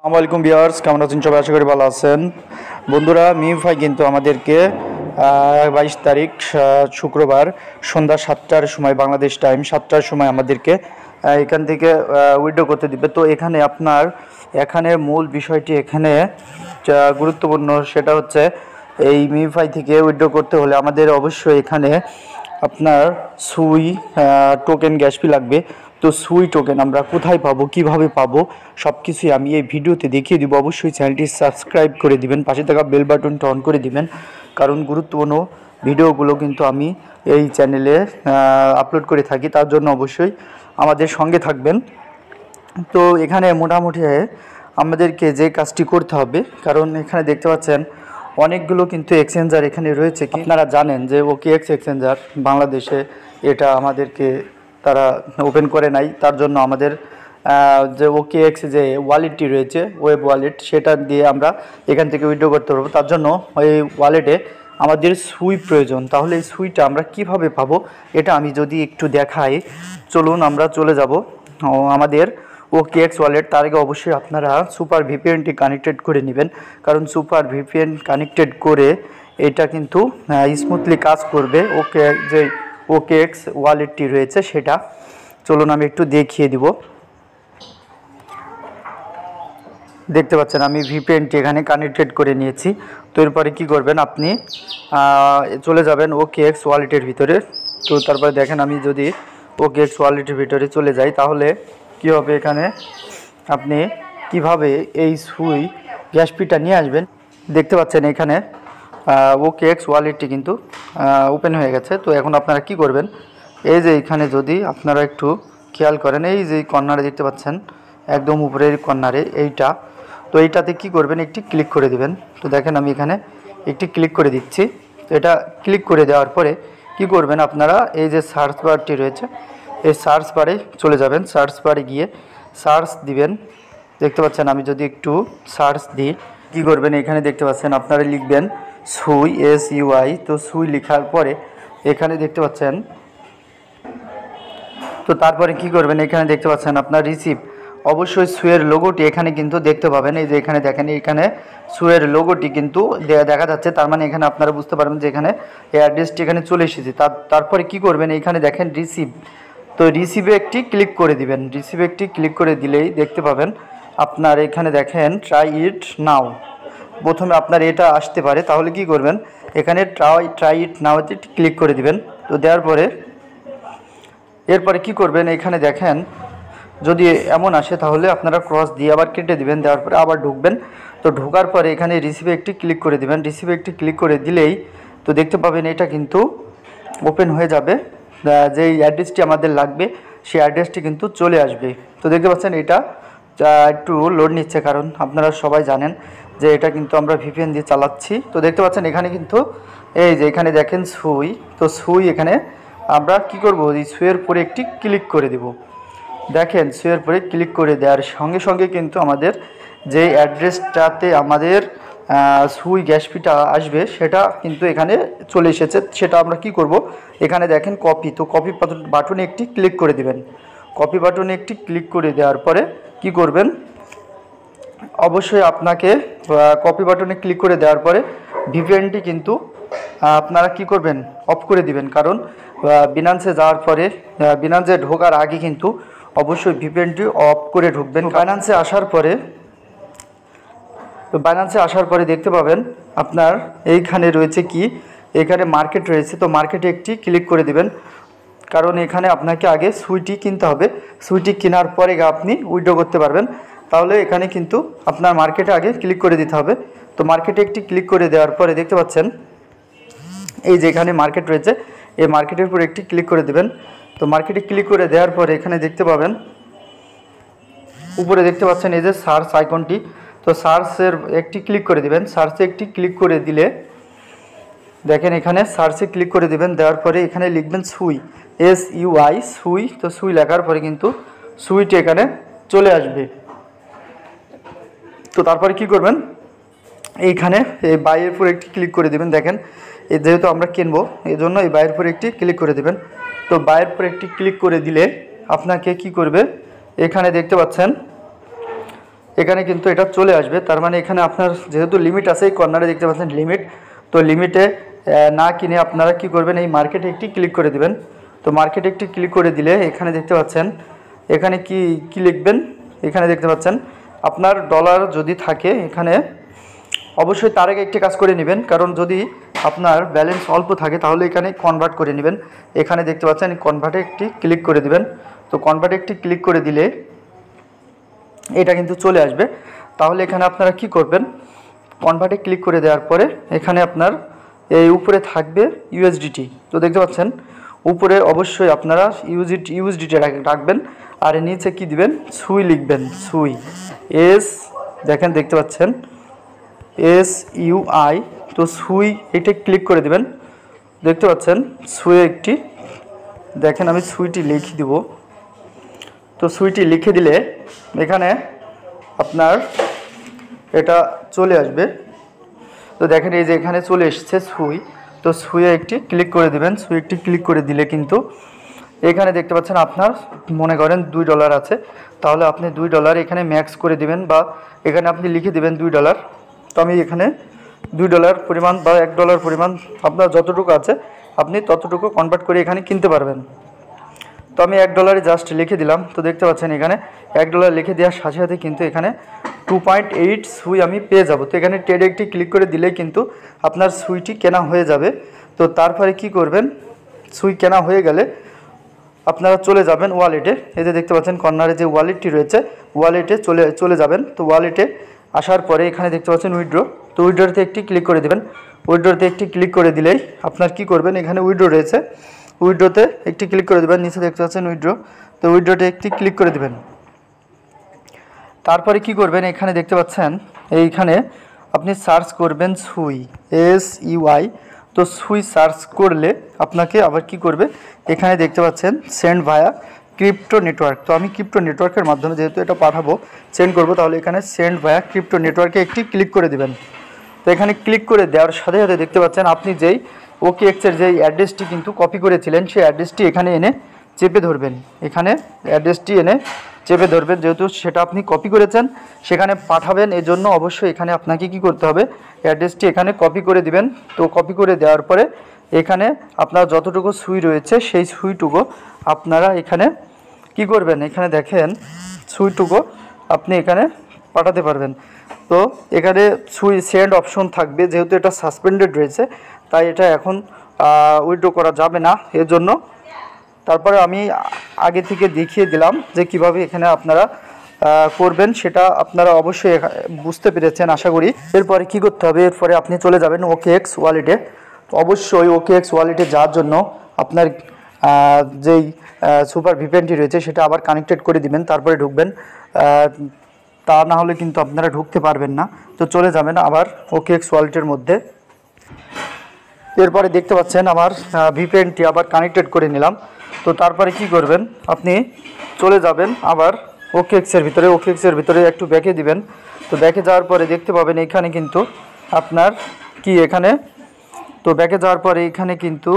আসসালামু আলাইকুম ভিউয়ার্স, কেমন আছেন সবাই? আশা করি ভালো আছেন। বন্ধুরা, মিউফাই কিন্তু আমাদেরকে 22 তারিখ শুক্রবার সন্ধ্যা 7টার সময়, বাংলাদেশ টাইম 7টার সময় আমাদেরকে এখান থেকে উইথড্র করতে দিবে। তো এখানে মূল বিষয়টি এখানে গুরুত্বপূর্ণ, সেটা হচ্ছে এই মিউফাই থেকে উইথড্র করতে হলে আমাদের অবশ্যই এখানে আপনার সুই টোকেন গ্যাস ফি লাগবে। তো সুই টোকেন আমরা কোথায় পাবো, কিভাবে পাবো, সব কিছুই আমি এই ভিডিওতে দেখিয়ে দিব। অবশ্যই চ্যানেলটি সাবস্ক্রাইব করে দিবেন, পাশে থাকা বেল বাটনটা অন করে দিবেন, কারণ গুরুত্বপূর্ণ ভিডিওগুলো কিন্তু আমি এই চ্যানেলে আপলোড করে থাকি। তার জন্য অবশ্যই আমাদের সঙ্গে থাকবেন। তো এখানে মোটামুটি আমাদেরকে যে কাজটি করতে হবে, কারণ এখানে দেখতে পাচ্ছেন অনেকগুলো কিন্তু এক্সচেঞ্জার এখানে রয়েছে। আপনারা জানেন যে OKX এক্সচেঞ্জার বাংলাদেশে এটা আমাদেরকে তারা ওপেন করে নাই। তার জন্য আমাদের যে OKX যে ওয়ালেটটি রয়েছে, ওয়েব ওয়ালেট, সেটা দিয়ে আমরা এখান থেকে উইথড্র করতে পারবো। তার জন্য ওই ওয়ালেটে আমাদের সুই প্রয়োজন। তাহলে এই সুইটা আমরা কিভাবে পাবো, এটা আমি যদি একটু দেখাই, চলুন আমরা চলে যাব আমাদের OKX ওয়ালেট। তার আগে অবশ্যই আপনারা সুপার ভিপিএনটি কানেক্টেড করে নেবেন, কারণ সুপার ভিপিএন কানেক্টেড করে এটা কিন্তু স্মুথলি কাজ করবে। যে OKX ওয়ালেটটি রয়েছে সেটা চলুন আমি একটু দেখিয়ে দিব। দেখতে পাচ্ছেন আমি ভিপিএনটি এখানে কানেক্টেড করে নিয়েছি। তো এরপরে কী করবেন, আপনি চলে যাবেন OKX ওয়ালেটের ভিতরে। তো তারপরে দেখেন আমি যদি OKX ওয়ালেটের ভিতরে চলে যাই, তাহলে কী হবে, এখানে আপনি কিভাবে এই সুই গ্যাস ফিটা নিয়ে আসবেন। দেখতে পাচ্ছেন এখানে OKX ওয়ালেটটি কিন্তু ওপেন হয়ে গেছে। তো এখন আপনারা কি করবেন, এই যে এখানে যদি আপনারা একটু খেয়াল করেন, এই যে কর্নারে দেখতে পাচ্ছেন একদম উপরের কর্নারে এইটা, তো এইটাতে কি করবেন, একটি ক্লিক করে দিবেন। তো দেখেন আমি এখানে একটি ক্লিক করে দিচ্ছি। তো এটা ক্লিক করে দেওয়ার পরে কি করবেন, আপনারা এই যে সার্চ বারটি রয়েছে, এই সার্চ বারে চলে যাবেন। সার্চ বারে গিয়ে সার্চ দিবেন। দেখতে পাচ্ছেন আমি যদি একটু সার্চ দিই, কী করবেন, এখানে দেখতে পাচ্ছেন আপনারা লিখবেন সুই, SUI। তো সুই লেখার পরে এখানে দেখতে পাচ্ছেন, তো তারপরে কি করবেন, এখানে দেখতে পাচ্ছেন আপনার রিসিভ। অবশ্যই সুয়ের লোগোটি এখানে কিন্তু দেখতে পাবেন। এই যে এখানে দেখেন, এখানে সুয়ের লোগোটি কিন্তু দেখা যাচ্ছে। তার মানে এখানে আপনারা বুঝতে পারবেন যে এখানে এই অ্যাড্রেসটি এখানে চলে এসেছে। তারপরে কি করবেন, এখানে দেখেন রিসিভ। তো রিসিভে একটি ক্লিক করে দিবেন। রিসিভে একটি ক্লিক করে দিলেই দেখতে পাবেন আপনার এখানে দেখেন ট্রাই ইট নাও। প্রথমে আপনার এটা আসতে পারে, তাহলে কি করবেন, এখানে ট্রাই ইট নাওতে ক্লিক করে দিবেন। তো দেওয়ার পরে এরপরে কি করবেন, এখানে দেখেন যদি এমন আসে, তাহলে আপনারা ক্রস দিয়ে আবার কেটে দিবেন। দেওয়ার পরে আবার ঢুকবেন। তো ঢোকার পরে এখানে রিসিভে একটি ক্লিক করে দিবেন। রিসিভে একটি ক্লিক করে দিলেই তো দেখতে পাবেন এটা কিন্তু ওপেন হয়ে যাবে। যেই অ্যাড্রেসটি আমাদের লাগবে সেই অ্যাড্রেসটি কিন্তু চলে আসবে। তো দেখতে পাচ্ছেন এটা একটু লোড নিচ্ছে, কারণ আপনারা সবাই জানেন যে এটা কিন্তু আমরা VPN দিয়ে চালাচ্ছি। তো দেখতে পাচ্ছেন এখানে কিন্তু এই যে এখানে দেখেন সুই। তো সুই এখানে আমরা কি করব, এই সুইয়ের পরে একটি ক্লিক করে দেব। দেখেন সুইয়ের পরে ক্লিক করে দেওয়ার সঙ্গে সঙ্গে কিন্তু আমাদের যে অ্যাড্রেসটাতে আমাদের সুই গ্যাস ফিটা আসবে সেটা কিন্তু এখানে চলে এসেছে। সেটা আমরা কি করব, এখানে দেখেন কপি। তো কপি বাটনে একটি ক্লিক করে দিবেন। কপি বাটনে একটি ক্লিক করে দেওয়ার পরে কি করবেন, অবশ্যই আপনাকে কপি বাটনে ক্লিক করে দেওয়ার পরে ভিপিএনটি কিন্তু আপনারা কি করবেন, অফ করে দিবেন। কারণ বিনান্সে যাওয়ার পরে, বিনান্সে ঢোকার আগে কিন্তু অবশ্যই ভিপিএনটি অফ করে ঢুকবেন। বাইন্যান্সে আসার পরে দেখতে পাবেন আপনার এইখানে রয়েছে কি, এখানে মার্কেট রয়েছে। তো মার্কেটে একটি ক্লিক করে দিবেন, কারণ এখানে আপনাকে আগে সুইটি কিনতে হবে। সুইটি কেনার পরে আপনি উইথড্র করতে পারবেন। তাহলে এখানে কিন্তু আপনার মার্কেটে আগে ক্লিক করে দিতে হবে। তো মার্কেটে একটি ক্লিক করে দেওয়ার পরে দেখতে পাচ্ছেন এই যে এখানে মার্কেট রয়েছে, এই মার্কেটের উপর একটি ক্লিক করে দেবেন। তো মার্কেটে ক্লিক করে দেওয়ার পরে এখানে দেখতে পাবেন উপরে দেখতে পাচ্ছেন এই যে সার্চ আইকনটি। তো সার্চের একটি ক্লিক করে দিবেন। সার্চে একটি ক্লিক করে দিলে দেখেন এখানে সার্চে ক্লিক করে দিবেন। দেওয়ার পরে এখানে লিখবেন সুই, SUI, সুই। তো সুই লেখার পরে কিন্তু সুইটি এখানে চলে আসবে। তো তারপরে কি করবেন, এইখানে এই বাইয়ের উপর একটি ক্লিক করে দিবেন। দেখেন যেহেতু আমরা কিনবো এই জন্য এই বাইয়ের উপর একটি ক্লিক করে দিবেন। তো বাইয়ের উপর একটি ক্লিক করে দিলে আপনাকে কি করবে, এখানে দেখতে পাচ্ছেন এখানে কিন্তু এটা চলে আসবে। তার মানে এখানে আপনার যেহেতু লিমিট আছে, এই কর্নারে দেখতে পাচ্ছেন লিমিট, তো লিমিটে না কিনে আপনারা কি করবেন, এই মার্কেটে একটি ক্লিক করে দিবেন। তো মার্কেটে একটি ক্লিক করে দিলে এখানে দেখতে পাচ্ছেন, এখানে কি লিখবেন, এখানে দেখতে পাচ্ছেন আপনার ডলার যদি থাকে এখানে অবশ্যই তার আগে একটি কাজ করে নেবেন, কারণ যদি আপনার ব্যালেন্স অল্প থাকে তাহলে এখানে কনভার্ট করে নেবেন। এখানে দেখতে পাচ্ছেন কনভার্টে একটি ক্লিক করে দিবেন। তো কনভার্টে একটি ক্লিক করে দিলে এটা কিন্তু চলে আসবে। তাহলে এখানে আপনারা কি করবেন, কনভার্টে ক্লিক করে দেওয়ার পরে এখানে আপনার এই উপরে থাকবে ইউএসডিটি। তো দেখতে পাচ্ছেন উপরে অবশ্যই আপনারা ইউএসডিটি রাখবেন, আর নিচে কি দিবেন, সুই লিখবেন, সুই এস, দেখেন দেখতে পাচ্ছেন SUI। তো সুই এটা ক্লিক করে দিবেন। দেখতে পাচ্ছেন সুই একটি, দেখেন আমি সুইটি লিখে দিব। তো সুইটি লিখে দিলে এখানে আপনার এটা চলে আসবে। তো দেখেন এই যে এখানে চলে এসেছে সুই। তো সুইয়ে একটি ক্লিক করে দিবেন। সুই একটি ক্লিক করে দিলে কিন্তু এখানে দেখতে পাচ্ছেন আপনার মনে করেন $2 আছে, তাহলে আপনি $2 এখানে ম্যাক্স করে দিবেন, বা এখানে আপনি লিখে দিবেন $2। তো আমি এখানে $2 পরিমাণ বা $1 পরিমাণ আপনার যতটুকু আছে আপনি ততটুকু কনভার্ট করে এখানে কিনতে পারবেন। তো আমি $1 জাস্ট লিখে দিলাম। তো দেখতে পাচ্ছেন এখানে $1 লিখে দেওয়ার সাথে সাথে কিন্তু এখানে 2.8 সুই আমি পেয়ে যাব। তো এখানে ট্রেডে একটি ক্লিক করে দিলেই কিন্তু আপনার সুইটি কেনা হয়ে যাবে। তো তারপরে কি করবেন, সুই কেনা হয়ে গেলে আপনারা চলে যাবেন ওয়ালেটে। এই যে দেখতে পাচ্ছেন কর্নারে যে ওয়ালেটটি রয়েছে, ওয়ালেটে চলে যাবেন। তো ওয়ালেটে আসার পরে এখানে দেখতে পাচ্ছেন উইথড্র। তো উইথড্রতে একটি ক্লিক করে দেবেন। উইথড্রতে একটি ক্লিক করে দিলেই আপনার কি করবেন, এখানে উইথড্র রয়েছে, উইথড্রতে একটি ক্লিক করে দেবেন। নিচে দেখতে পাচ্ছেন উইথড্র। তো উইথড্রতে একটি ক্লিক করে দেবেন। তারপরে কি করবেন, এখানে দেখতে পাচ্ছেন এইখানে আপনি সার্চ করবেন সুই, SUI। তো সুই সার্চ করলে আপনাকে আবার কি করবে, এখানে দেখতে পাচ্ছেন সেন্ড ভায়া ক্রিপ্টো নেটওয়ার্ক। তো আমি ক্রিপ্টো নেটওয়ার্কের মাধ্যমে যেহেতু এটা পাঠাবো, সেন্ড করব, তাহলে এখানে সেন্ড ভায়া ক্রিপ্টো নেটওয়ার্কে একটি ক্লিক করে দেবেন। তো এখানে ক্লিক করে দেওয়ার সাথে সাথে দেখতে পাচ্ছেন আপনি যেই OKX-এর যেই অ্যাড্রেসটি কিন্তু কপি করেছিলেন, সেই অ্যাড্রেসটি এখানে এনে চেপে ধরবেন। এখানে অ্যাড্রেসটি এনে চেপে ধরবেন, যেহেতু সেটা আপনি কপি করেছেন সেখানে পাঠাবেন, এজন্য অবশ্যই এখানে আপনাকে কি করতে হবে, অ্যাড্রেসটি এখানে কপি করে দিবেন। তো কপি করে দেওয়ার পরে এখানে আপনার যতটুকু সুই রয়েছে সেই সুইটুকু আপনারা এখানে কি করবেন, এখানে দেখেন সুইটুকু আপনি এখানে পাঠাতে পারবেন। তো এখানে সুই সেন্ড অপশন থাকবে, যেহেতু এটা সাসপেন্ডেড রয়েছে তাই এটা এখন উইথড্র করা যাবে না, এর জন্য। তারপরে আমি আগে থেকে দেখিয়ে দিলাম যে কিভাবে এখানে আপনারা করবেন, সেটা আপনারা অবশ্যই বুঝতে পেরেছেন আশা করি। এরপরে কি করতে হবে, এরপরে আপনি চলে যাবেন OKX ওয়ালেটে। তো অবশ্যই OKX ওয়ালেটে যাওয়ার জন্য আপনার যেই সুপার ভিপিএনটি রয়েছে সেটা আবার কানেক্টেড করে দিবেন, তারপরে ঢুকবেন। তা না হলে কিন্তু আপনারা ঢুকতে পারবেন না। তো চলে যাবেন আবার OKX ওয়ালেটের মধ্যে। এরপরে দেখতে পাচ্ছেন আমার ভিপিএনটি আবার কানেক্টেড করে নিলাম। তো তারপরে কি করবেন, আপনি চলে যাবেন আবার OKX-এর ভিতরে। OKX-এর ভিতরে একটু ব্যাকে দিবেন। তো ব্যাকে যাওয়ার পরে দেখতে পাবেন এখানে কিন্তু আপনার কি এখানে, তো ব্যাকে যাওয়ার পরে এখানে কিন্তু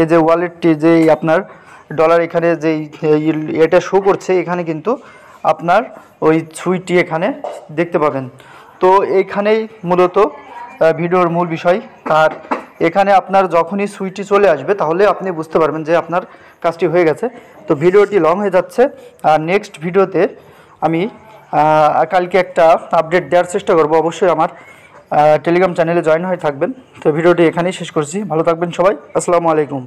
এই যে ওয়ালেটটি যেই আপনার ডলার এখানে যেই এটা শো করছে, এখানে কিন্তু আপনার ওই সুইটি এখানে দেখতে পাবেন। তো এইখানেই মূলত ভিডিওর মূল বিষয়। আর এখানে আপনার যখনই সুইটি চলে আসবে তাহলে আপনি বুঝতে পারবেন যে আপনার কাজটি হয়ে গেছে। তো ভিডিওটি লং হয়ে যাচ্ছে, আর নেক্সট ভিডিওতে আমি কালকে একটা আপডেট দেওয়ার চেষ্টা করব। অবশ্যই আমার টেলিগ্রাম চ্যানেলে জয়েন হয়ে থাকবেন। তো ভিডিওটি এখানেই শেষ করছি। ভালো থাকবেন সবাই। আসসালামু আলাইকুম।